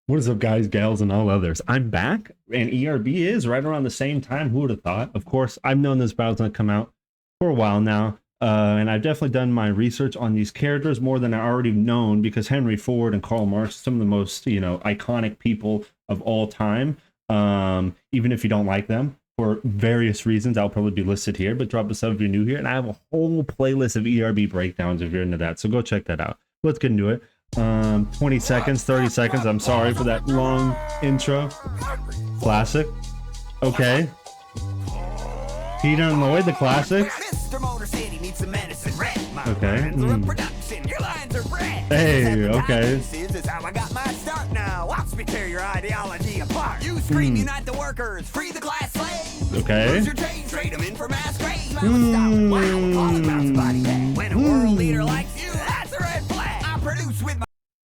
What is up, guys, gals, and all others? I'm back, and ERB is right around the same time. Who would have thought? Of course, I've known this battle's going to come out for a while now, and I've definitely done my research on these characters more than I already known, because Henry Ford and Karl Marx, some of the most, iconic people of all time. Even if you don't like them for various reasons, I'll probably be listed here. But drop a sub if you're new here, and I have a whole playlist of ERB breakdowns if you're into that. So go check that out. Let's get into it. 20 seconds, 30 seconds. I'm sorry for that long intro. Classic. Okay. Peter and Lloyd, the classic. Okay. Hey, okay. This is how I got my start now. Watch me tear your ideology apart. You scream, unite the workers, free the class slaves. Okay. Lose your chains, trade them in for mass graves. When a world leader likes you, that's a red flag. I produce with my...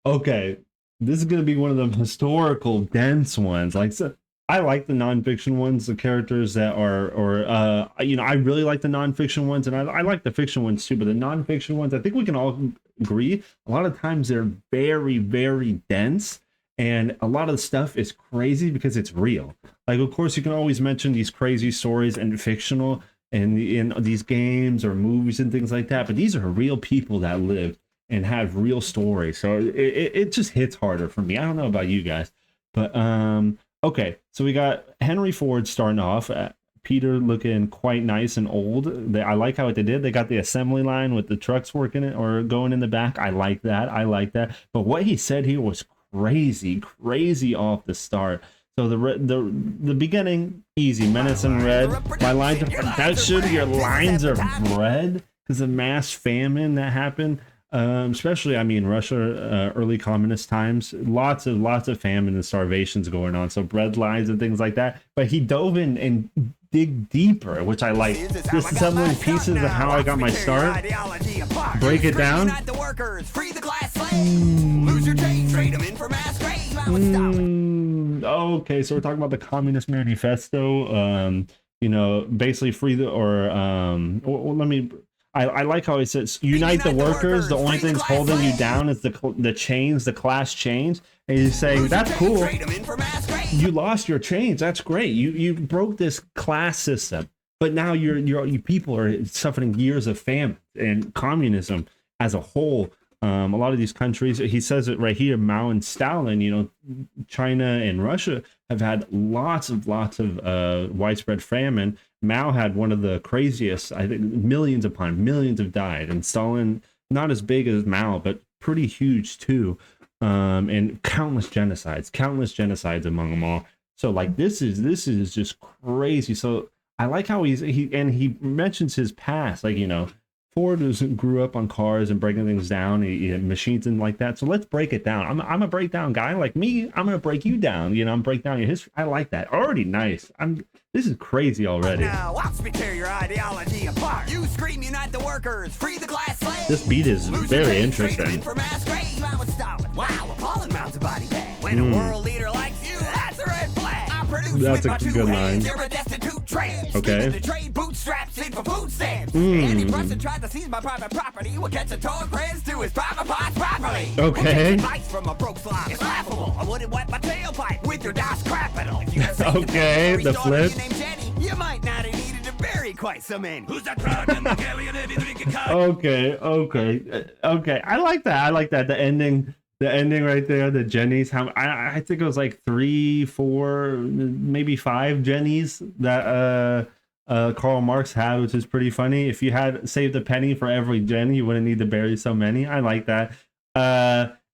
Okay. This is going to be one of the historical dense ones. Like, so, I like the nonfiction ones, the characters that I really like the nonfiction ones, and I like the fiction ones too, but the nonfiction ones, I think we can all agree, a lot of times they're very, very dense, and a lot of the stuff is crazy because it's real. Like, of course, you can always mention these crazy stories and fictional in these games or movies and things like that, but these are real people that lived and have real stories, so it just hits harder for me. I don't know about you guys, but okay, so we got Henry Ford starting off. Peter looking quite nice and old. I like how they did. They got the assembly line with the trucks working it or going in the back. I like that. I like that. But what he said here was crazy, crazy off the start. So the beginning, easy. Menace in red. My lines are that should your lines are red because of mass famine that happened. Especially, I mean, Russia, early communist times, lots of famine and starvations going on. So bread lines and things like that. But he dove in and dig deeper, which I like. Disassembling pieces of how I got my start. Break it down. Okay, so we're talking about the Communist Manifesto. Basically free the let me. I like how he says, unite the workers. The only thing's holding you down is the chains, the class chains. And he's saying, that's cool. You lost your chains. That's great. You broke this class system. But now you people are suffering years of famine and communism as a whole. A lot of these countries, he says it right here, Mao and Stalin, China and Russia have had lots of widespread famine. Mao had one of the craziest, I think millions upon millions have died, and Stalin, not as big as Mao, but pretty huge too. And countless genocides among them all. So like this is just crazy. So I like how he mentions his past, like, Ford grew up on cars and breaking things down, machines and like that. So let's break it down. I'm a breakdown guy. Like me, I'm gonna break you down. I'm break down your history. I like that. Already nice. This is crazy already. Now watch me tear your ideology apart. You scream, unite the workers, free the class slaves. This beat is very interesting. Wow, appalling amounts of body bag. When a world leader likes you, that's a red flag. I produce that's with a my good two line. hands. You're a destitute tramp. Okay. The trade bootstraps in for food stamps. Any person tried to seize my private property will catch a torn press to his private parts properly. Okay. Advice from a broke slob. It's laughable. I wouldn't wipe my tailpipe with your Das Capital. If you had Okay, the flip. You might not have needed to bury quite so many. Who's that crowd in the galleon if you drinking coffee? Okay. I like that. The ending right there, the Jennies. I think it was like 3, 4, maybe 5 Jennies that Karl Marx had, which is pretty funny. If you had saved a penny for every Jenny, you wouldn't need to bury so many. I like that.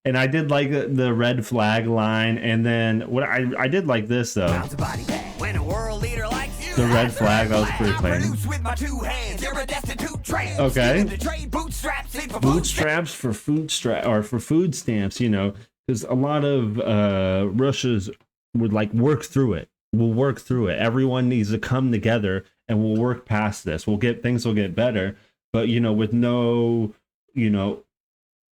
And I did like the red flag line, and then what I did like this though. When a world leader likes you, the red flag, that was pretty clean. Okay. Bootstraps for food stamps, because a lot of Russia's would like work through it. We'll work through it. Everyone needs to come together and we'll work past this. Things will get better. But with no,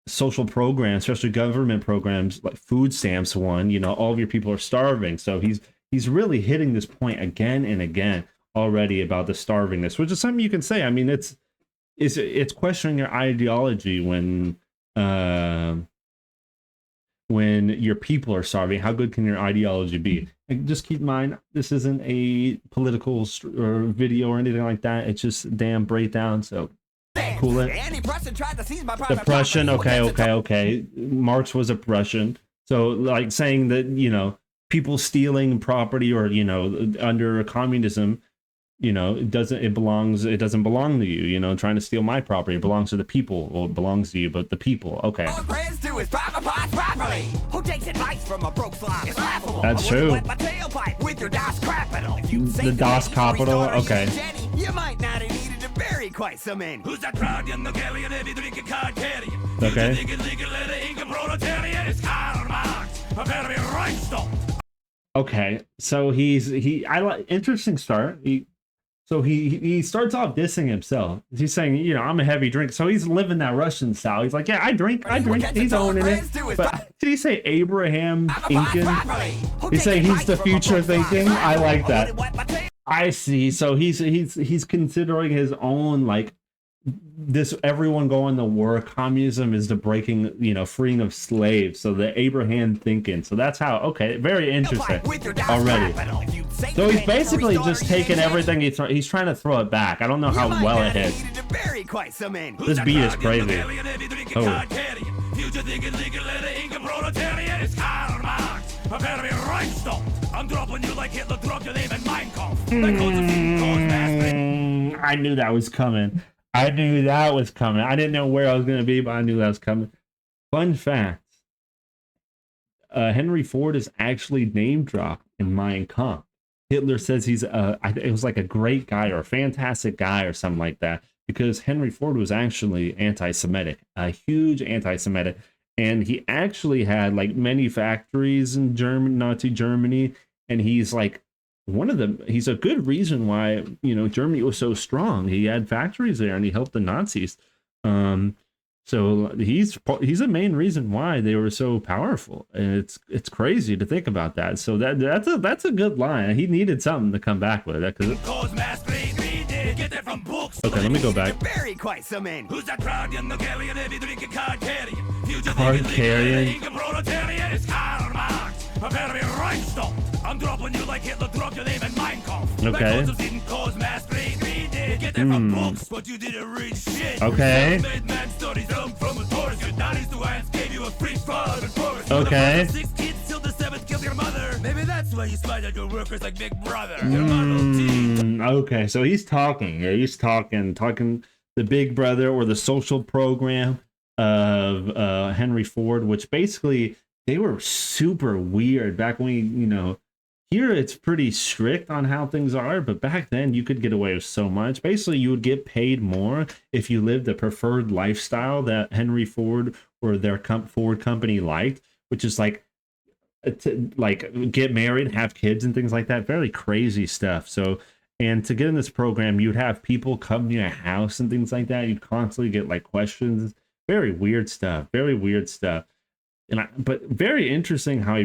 social programs, especially government programs like food stamps all of your people are starving. So he's really hitting this point again and again already about the starvingness, which is something you can say. I mean, it's questioning your ideology when when your people are starving? How good can your ideology be? And just keep in mind, this isn't a political or video or anything like that. It's just a damn breakdown. So cool it. The Prussian, okay. Marx was a Prussian. So like saying that, you know, people stealing property or, you know, under communism, you know, it doesn't belong to you, you know, trying to steal my property. It belongs to the people. Well, it belongs to you, but the people. Okay. That's true. The Das Capital. Okay. You might not have needed to bury quite some in. Who's that proud young Nogalian heavy drinking card carrying? Okay. It's Karl Marx. Prepare to be rhinestone. Okay. So I like interesting start. He starts off dissing himself. He's saying, you know, I'm a heavy drinker. So he's living that Russian style. He's like, yeah, I drink. He's owning it. But did he say Abraham Lincoln? He's saying he's the future thinking. I like that. I see. So he's considering his own, like, this everyone going to war. Communism is the breaking, you know, freeing of slaves. So the Abraham thinking. So that's how. Okay, very interesting already. So he's basically just taking everything he's trying to throw it back. I don't know how well it hits. This beat is crazy. Oh. I'm dropping you like Hitler dropped your name in Mein Kampf. I knew that was coming. I didn't know where I was going to be, but I knew that was coming. Fun fact. Henry Ford is actually name dropped in Mein Kampf. Hitler says he's it was like a great guy or a fantastic guy or something like that, because Henry Ford was actually anti-Semitic, a huge anti-Semitic. And he actually had like many factories in Nazi Germany. And he's like he's a good reason why, you know, Germany was so strong. He had factories there and he helped the Nazis. So he's a main reason why they were so powerful. And it's crazy to think about that. So that's a good line. He needed something to come back with that. Okay, let me go back. Who's that proud young Nogalian heavy drinking card carrying? Card carrying. It's Karl Marx. Prepare to be rhinestone. I'm dropping you like Hitler dropped your name in Mein Kampf. Okay. Get that from books, but you didn't read shit. Okay. Okay. Maybe that's why you spied on your workers like Big Brother. Okay, so he's talking. Yeah, he's talking the Big Brother or the social program of Henry Ford, which basically they were super weird back when you know. Here it's pretty strict on how things are, but back then you could get away with so much. Basically, you would get paid more if you lived a preferred lifestyle that Henry Ford or their Ford company liked, which is like get married, have kids, and things like that. Very crazy stuff. So, and to get in this program, you'd have people come to your house and things like that. You'd constantly get like questions. Very weird stuff. Very weird stuff. But very interesting how he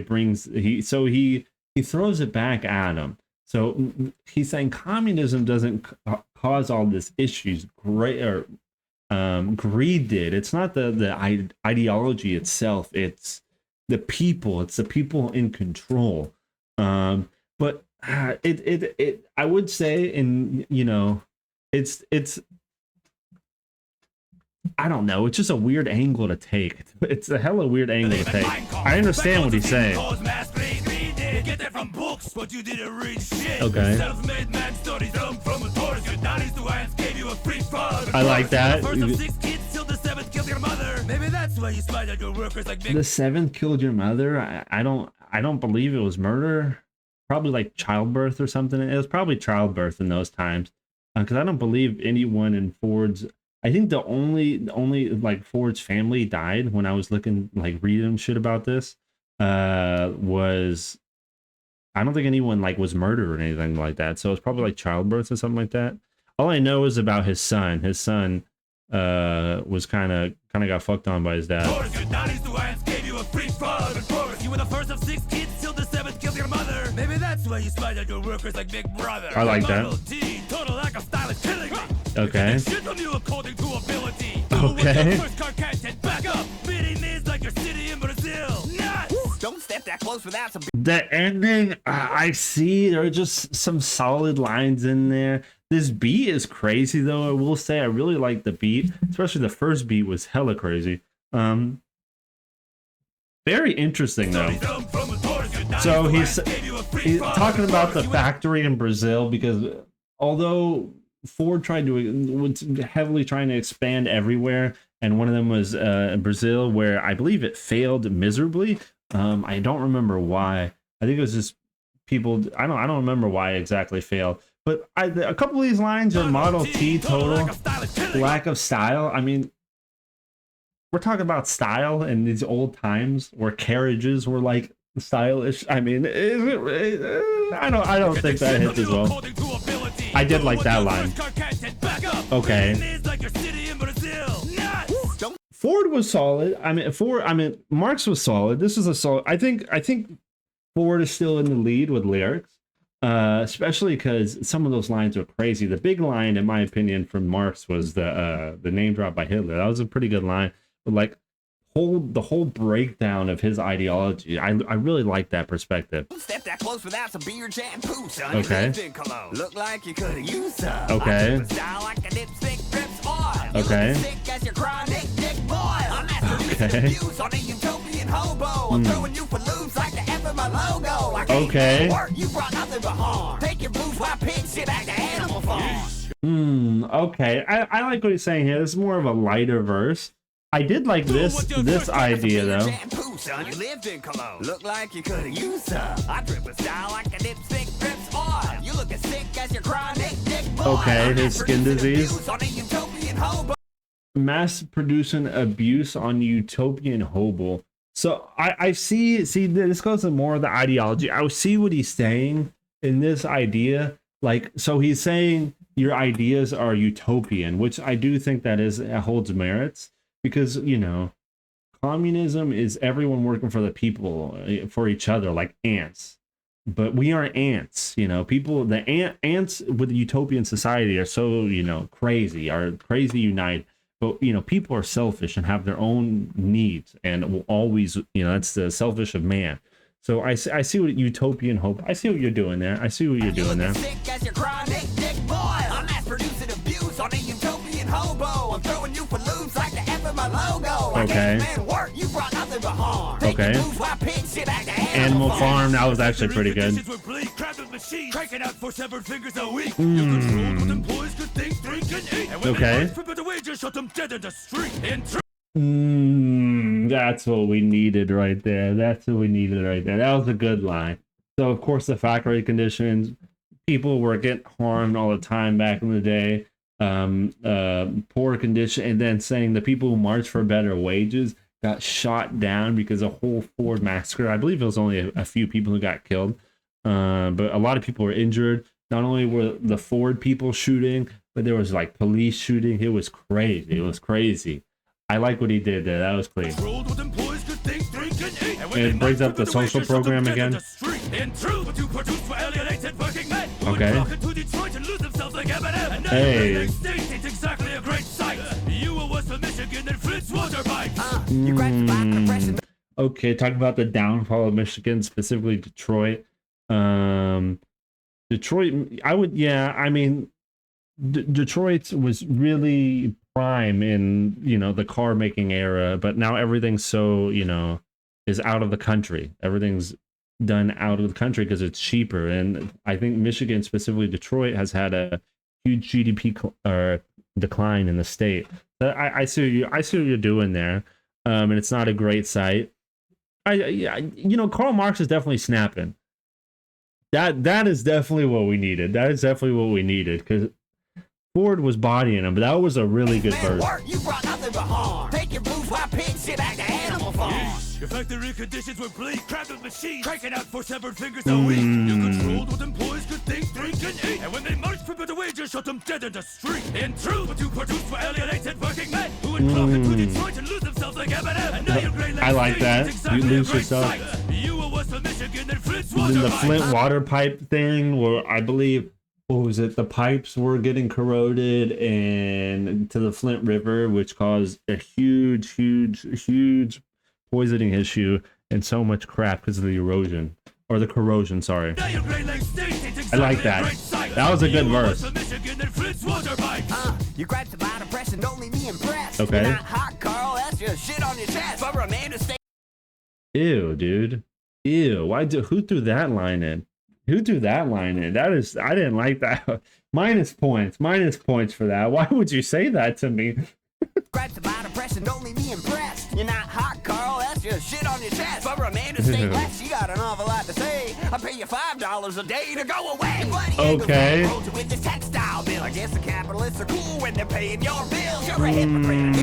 throws it back at him. So he's saying communism doesn't cause all this issues. Greed did. It's not the ideology itself. It's the people. It's the people in control. But I would say, it's I don't know. It's just a weird angle to take. It's a hella weird angle to take. I understand what he's saying. Get that from books, but you didn't read shit. Okay. Self-made man studies from a tourist. Your daddy's the ones gave you a free father. I like that. The first of 6 kids till the 7th killed your mother. Maybe that's why you spied on your workers like Big. The 7th killed your mother? I don't believe it was murder. Probably like childbirth or something. It was probably childbirth in those times. Because I don't believe anyone in Ford's. I think the only like Ford's family died when I was reading shit about this. Was. I don't think anyone was murdered or anything like that. So it's probably like childbirth or something like that. All I know is about his son. His son was kind of got fucked on by his dad. You were the first of 6 kids till the 7th killed your mother. Maybe that's why you spied on your workers like Big Brother. I like that. Total lack of style is killing me. Okay. Shit on you according to ability. Okay. First car back up. Beating this like your city in Brazil. Nice. Don't step that close without some. The ending, I see there are just some solid lines in there. This beat is crazy though. I will say I really like the beat, especially the first beat was hella crazy. Very interesting though. So he's talking about the factory in Brazil, because although Ford was heavily trying to expand everywhere, and one of them was Brazil, where I believe it failed miserably. I don't remember why. I think it was just people. I don't remember why it exactly failed. But a couple of these lines are Model T total lack of style. I mean, we're talking about style in these old times where carriages were like stylish. I mean, I don't think that hits as well. I did like that line. Okay. Ford was solid. I mean, Marx was solid. This is a solid. I think Ford is still in the lead with lyrics, especially because some of those lines are crazy. The big line, in my opinion, from Marx was the name drop by Hitler. That was a pretty good line. But like, the whole breakdown of his ideology, I really like that perspective. Step that close without some beer shampoo, son. Okay. Look like you could have used some. Okay. Okay. Okay. Okay. Okay. I like what he's saying here. This is more of a lighter verse. I did like this idea though. You lived in Cologne. Look like you could have used some. I drip a style like a dipstick drips oil. You look as sick as your chronic dick boy. Okay, his skin disease. Mass producing abuse on utopian hobo. So I see this goes to more of the ideology. I see what he's saying in this idea. Like, so he's saying your ideas are utopian, which I do think that holds merits, because, you know, communism is everyone working for the people, for each other, like ants. But we aren't ants, you know. People, the ants with the utopian society are so, you know, crazy united. But, you know, people are selfish and have their own needs, and will always, you know, that's the selfish of man. So I see what utopian hope. I see what you're doing there. I see what you're doing there. Okay. Okay. Animal Farm, that was actually pretty good. Okay. That's what we needed right there. That was a good line. So, of course, the factory conditions, people were getting harmed all the time back in the day. Poor condition, and then saying the people who marched for better wages got shot down because a whole Ford massacre. I believe it was only a few people who got killed, but a lot of people were injured. Not only were the Ford people shooting, but there was like police shooting. It was crazy. I like what he did there. That was clean. And it brings up the social program again. Okay. Hey. Okay, talking about the downfall of Michigan, specifically Detroit. Detroit, I mean, Detroit was really prime in, you know, the car making era, but now everything's so, you know, is out of the country. Everything's done out of the country because it's cheaper. And I think Michigan, specifically Detroit, has had a huge GDP decline in the state. I see what you're doing there, and it's not a great sight. You know, Karl Marx is definitely snapping. That is definitely what we needed. That is definitely what we needed, because Ford was bodying him, but that was a really good verse. You brought nothing but harm. Take your bourgeois pig shit back to Animal Farm. Your factory conditions were bleak, cramped with machines, cranking out for severed fingers a week. You controlled what employees could think, drink, and eat. And when they marched for better wages, shot them dead in the street. In truth, what you produced for alienated working men who would clock into Detroit and lose themselves like Eminem. And now you're great. I like that. Exactly, you lose yourself. You were West of Michigan and Flint's water pipe. The Flint water pipe thing, where I believe, what was it? The pipes were getting corroded and to the Flint River, which caused a huge poisoning issue. and so much crap because of the erosion or the corrosion. Sorry. I like that. That was a good verse. You grab the bottom press and don't leave me impressed. Okay. You're not hot, Carl. That's just shit on your chest. For a man to stay. Ew, dude. Ew. Who threw that line in? Who threw that line in? That is, I didn't like that. Minus points for that. Why would you say that to me? Grab the bottom press and don't leave me impressed. You're not hot, Carl. That's just shit on your chest. For a man to stay less, you got an awful lot to say. I pay you $5 a day to go away. Okay. With this textile bill. I guess the capitalists are cool when they're paying your bills. You're a hypocrite.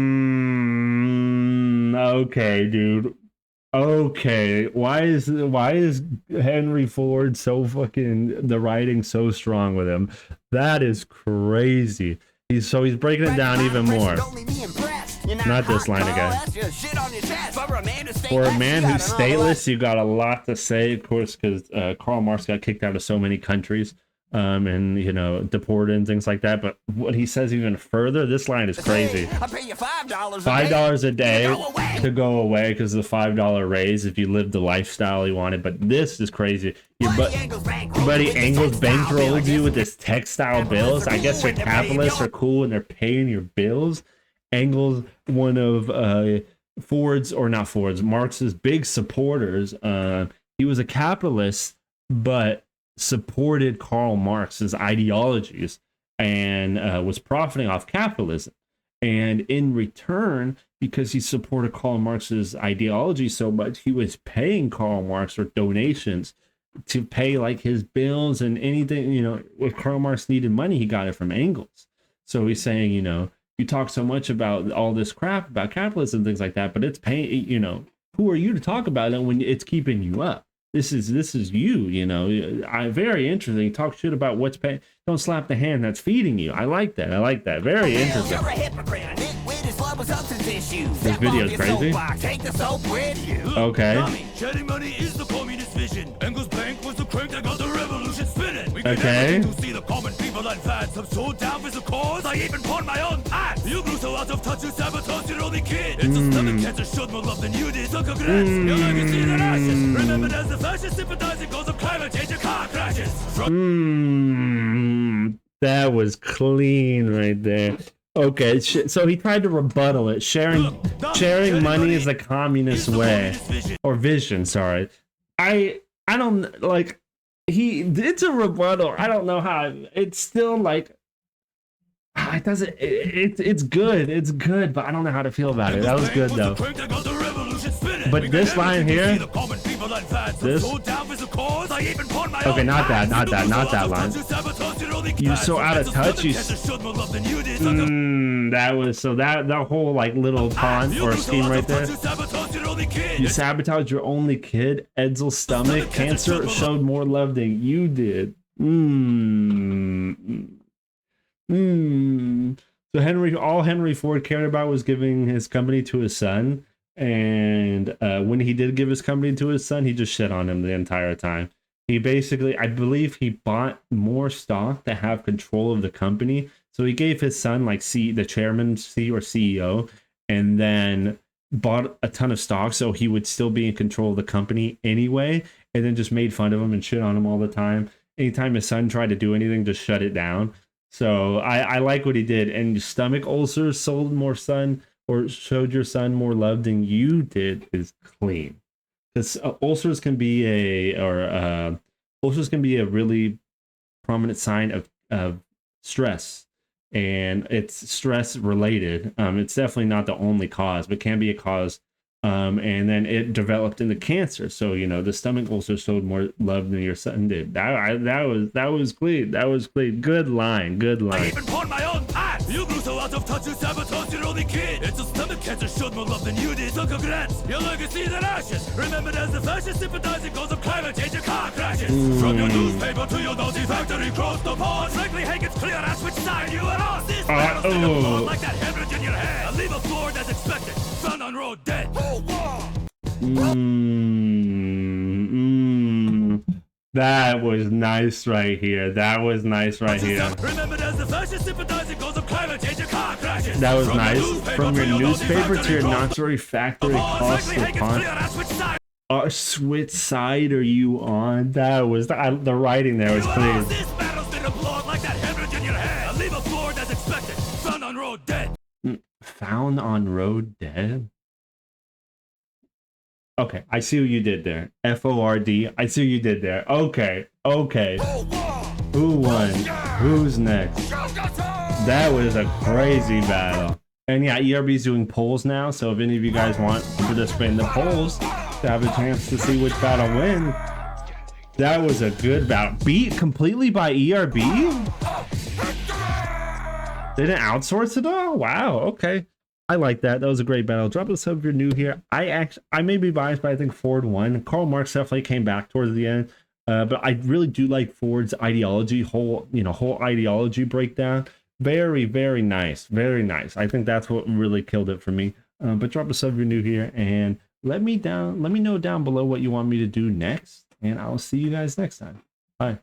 Okay, dude. Okay, why is Henry Ford so fucking, the writing so strong with him? That is crazy. He's breaking it down even more. Not this line again. For a man who's stateless, you got a lot to say, of course, because Karl Marx got kicked out of so many countries, and you know, deported and things like that. But what he says even further, this line is crazy. I pay you $5 a day to go away because of the $5 raise if you live the lifestyle you wanted. But this is crazy. Your buddy Engels bankrolled you with this textile bills. I guess your capitalists are cool and they're paying your bills. Engels, one of Marx's big supporters. He was a capitalist, but supported Karl Marx's ideologies and was profiting off capitalism. And in return, because he supported Karl Marx's ideology so much, he was paying Karl Marx for donations to pay like his bills and anything. You know, if Karl Marx needed money, he got it from Engels. So he's saying, you know, you talk so much about all this crap about capitalism and things like that, but it's paying, you know, who are you to talk about it when it's keeping you up? This is you, you know. Very interesting. Talk shit about what's paying. Don't slap the hand that's feeding you. I like that. Very interesting. This video is crazy. Okay. Shedding money is the communist vision. Engels' bank was the crank that got the revolution spinning. We Okay. to see the common people advance. I'm so down for the cause, I even pawned my own pants. You grew so out of touch, you sabotaged your only kid. It's a stomach cancer, showed more love than you did. So congrats, your legacy that ashes. Remember as the fascist sympathizing cause of climate change and car crashes. That was clean right there. Okay, so he tried to rebuttal it. Sharing money is a communist way or vision. Sorry, I don't like. It's a rebuttal. I don't know how. It's still like it doesn't. It's good. It's good, but I don't know how to feel about it. That was good though. But this line here, this. Okay, not that line. You're so out of touch. That was so that whole like little pawn or scheme right there. You sabotaged your only kid. Edsel's stomach cancer showed more love than you did. So all Henry Ford cared about was giving his company to his son. And when he did give his company to his son, he just shit on him the entire time. He basically, I believe he bought more stock to have control of the company. So he gave his son like the chairman, or CEO, and then bought a ton of stock so he would still be in control of the company anyway, and then just made fun of him and shit on him all the time. Anytime his son tried to do anything, just shut it down. So I like what he did. And stomach ulcers showed your son more love than you did is clean. Because ulcers can be a really prominent sign of stress, and it's stress related. It's definitely not the only cause, but can be a cause. And then it developed into cancer. So you know the stomach ulcer showed more love than your son did. That was clean. That was clean. Good line. I even pawned my own pants. You grew so out of touch, you sabotaged your only kid. It's a stomach cancer showed more love than you did. So congrats, your legacy that ashes. Remembered as the fascist sympathizing cause of climate change and car crashes. From your newspaper to your Nazi factory, cross the pond. Frankly, Hank, it's clear as which side you are on. This man will stick a floor like that hemorrhage in your head. I'll leave a floor as expected. Found on road dead. That was nice right here. That was nice. From your newspaper to your Nazi factory, across the pond. Which side are you on? That was the writing there was clear. This battle's been applauded like that hemorrhage in your head. I leave a floor as expected. Found on road dead. Found on road dead. Okay, I see what you did there. FORD. I see what you did there. Okay, okay. Who won? Who's next? That was a crazy battle. And yeah, ERB's doing polls now, so if any of you guys want to participate in the polls to have a chance to see which battle wins, that was a good battle. Beat completely by ERB? They didn't outsource it all? Wow, okay. I like that. That was a great battle. Drop a sub if you're new here. I may be biased, but I think Ford won. Karl Marx definitely came back towards the end. But I really do like Ford's ideology, whole ideology breakdown. Very, very nice. Very nice. I think that's what really killed it for me. But drop a sub if you're new here and let me know down below what you want me to do next. And I'll see you guys next time. Bye.